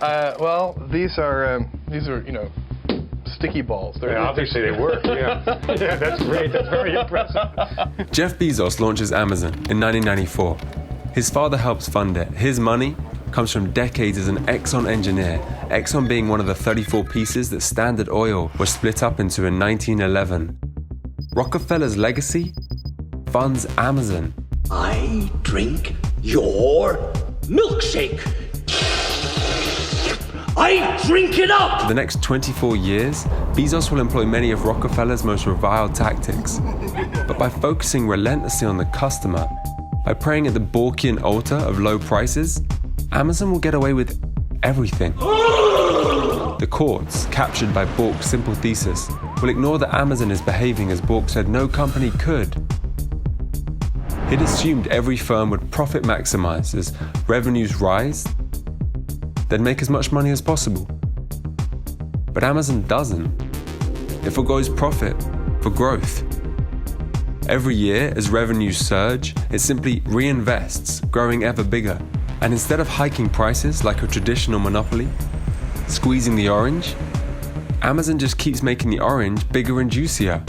Well, these are sticky balls. Obviously they work, yeah. Yeah, that's great. That's very impressive. Jeff Bezos launches Amazon in 1994. His father helps fund it. His money comes from decades as an Exxon engineer, Exxon being one of the 34 pieces that Standard Oil was split up into in 1911. Rockefeller's legacy funds Amazon. I drink your milkshake. I drink it up! For the next 24 years, Bezos will employ many of Rockefeller's most reviled tactics. But by focusing relentlessly on the customer, by praying at the Borkian altar of low prices, Amazon will get away with everything. The courts, captured by Bork's simple thesis, will ignore that Amazon is behaving as Bork said no company could. He'd assumed every firm would profit maximize as revenues rise, then make as much money as possible. But Amazon doesn't. It forgoes profit for growth. Every year, as revenues surge, it simply reinvests, growing ever bigger. And instead of hiking prices like a traditional monopoly, squeezing the orange, Amazon just keeps making the orange bigger and juicier.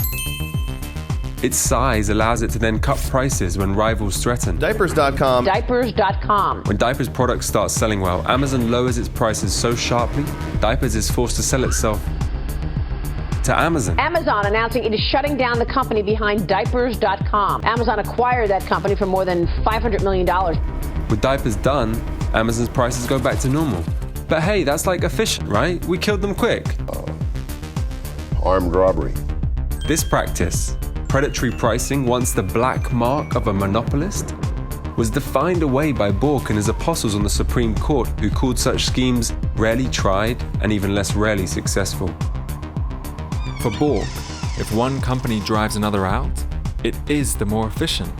Its size allows it to then cut prices when rivals threaten. Diapers.com. Diapers.com. When Diapers products start selling well, Amazon lowers its prices so sharply, Diapers is forced to sell itself to Amazon. Amazon announcing it is shutting down the company behind Diapers.com. Amazon acquired that company for more than $500 million. With Diapers done, Amazon's prices go back to normal. But hey, that's like efficient, right? We killed them quick. Armed robbery. This practice, predatory pricing, once the black mark of a monopolist, was defined away by Bork and his apostles on the Supreme Court, who called such schemes rarely tried and even less rarely successful. For Bork, if one company drives another out, it is the more efficient.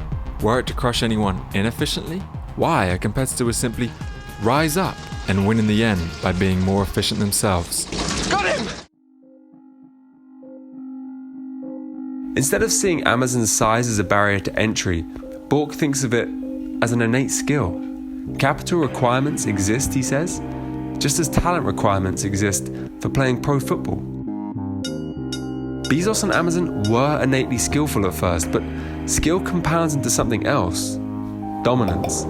Were it to crush anyone inefficiently, why a competitor would simply rise up and win in the end by being more efficient themselves. Got him! Instead of seeing Amazon's size as a barrier to entry, Bork thinks of it as an innate skill. Capital requirements exist, he says, just as talent requirements exist for playing pro football. Bezos and Amazon were innately skillful at first, but skill compounds into something else, dominance.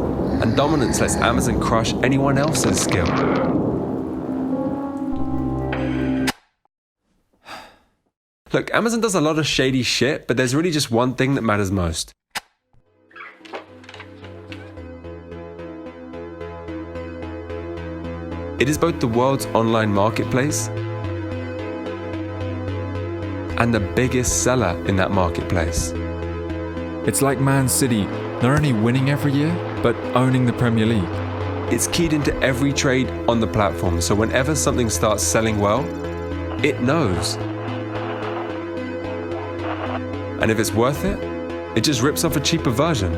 And dominance lets Amazon crush anyone else's skill. Look, Amazon does a lot of shady shit, but there's really just one thing that matters most. It is both the world's online marketplace and the biggest seller in that marketplace. It's like Man City not only winning every year, but owning the Premier League. It's keyed into every trade on the platform, so whenever something starts selling well, it knows. And if it's worth it, it just rips off a cheaper version.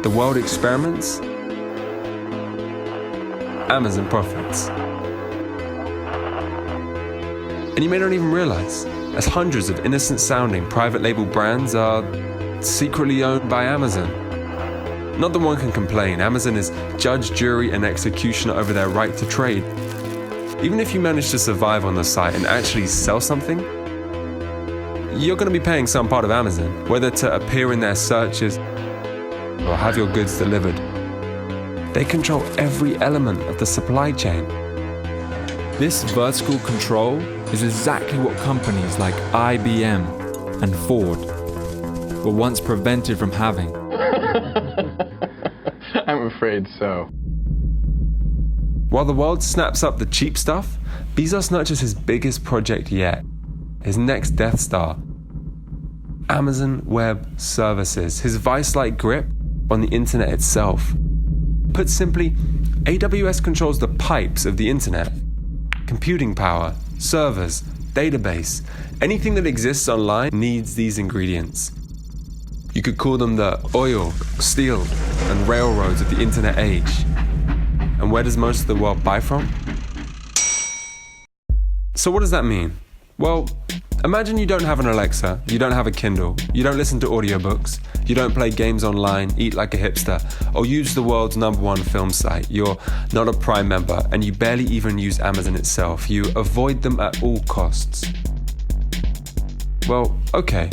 The world experiments, Amazon profits. And you may not even realize, as hundreds of innocent-sounding private label brands are secretly owned by Amazon. Not that one can complain. Amazon is judge, jury, and executioner over their right to trade. Even if you manage to survive on the site and actually sell something, you're going to be paying some part of Amazon, whether to appear in their searches or have your goods delivered. They control every element of the supply chain. This vertical control is exactly what companies like IBM and Ford were once prevented from having. I'm afraid so. While the world snaps up the cheap stuff, Bezos nurtures his biggest project yet, his next Death Star. Amazon Web Services, his vice-like grip on the internet itself. Put simply, AWS controls the pipes of the internet. Computing power, servers, database, anything that exists online needs these ingredients. You could call them the oil, steel, and railroads of the internet age. And where does most of the world buy from? So what does that mean? Well, imagine you don't have an Alexa, you don't have a Kindle, you don't listen to audiobooks, you don't play games online, eat like a hipster, or use the world's #1 film site. You're not a Prime member, and you barely even use Amazon itself. You avoid them at all costs. Well, okay.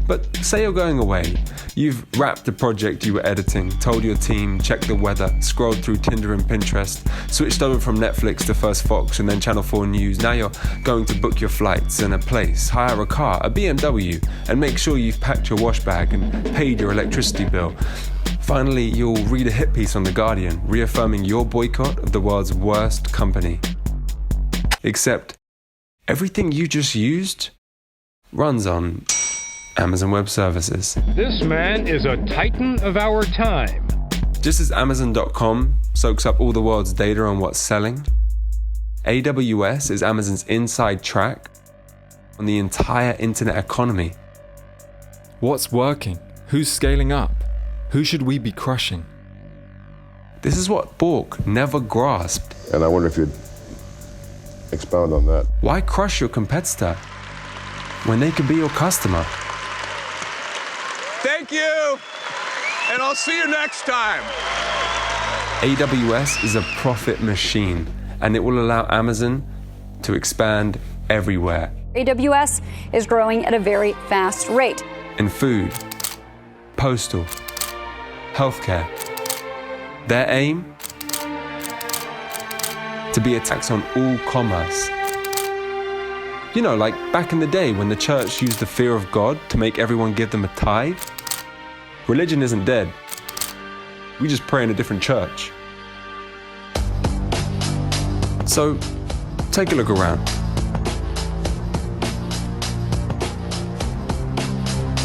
But say you're going away. You've wrapped the project you were editing, told your team, checked the weather, scrolled through Tinder and Pinterest, switched over from Netflix to First Fox and then Channel 4 News. Now you're going to book your flights and a place, hire a car, a BMW, and make sure you've packed your wash bag and paid your electricity bill. Finally, you'll read a hit piece on The Guardian, reaffirming your boycott of the world's worst company. Except, everything you just used runs on Amazon Web Services. This man is a titan of our time. Just as Amazon.com soaks up all the world's data on what's selling, AWS is Amazon's inside track on the entire internet economy. What's working? Who's scaling up? Who should we be crushing? This is what Bork never grasped. And I wonder if you'd expound on that. Why crush your competitor when they could be your customer? Thank you, and I'll see you next time. AWS is a profit machine, and it will allow Amazon to expand everywhere. AWS is growing at a very fast rate. In food, postal, healthcare. Their aim? To be a tax on all commerce. You know, like back in the day when the church used the fear of God to make everyone give them a tithe. Religion isn't dead. We just pray in a different church. So, take a look around.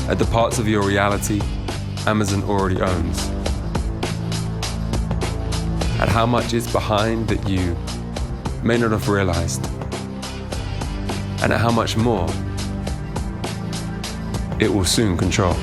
At the parts of your reality Amazon already owns. At how much it's behind that you may not have realized. And at how much more it will soon control.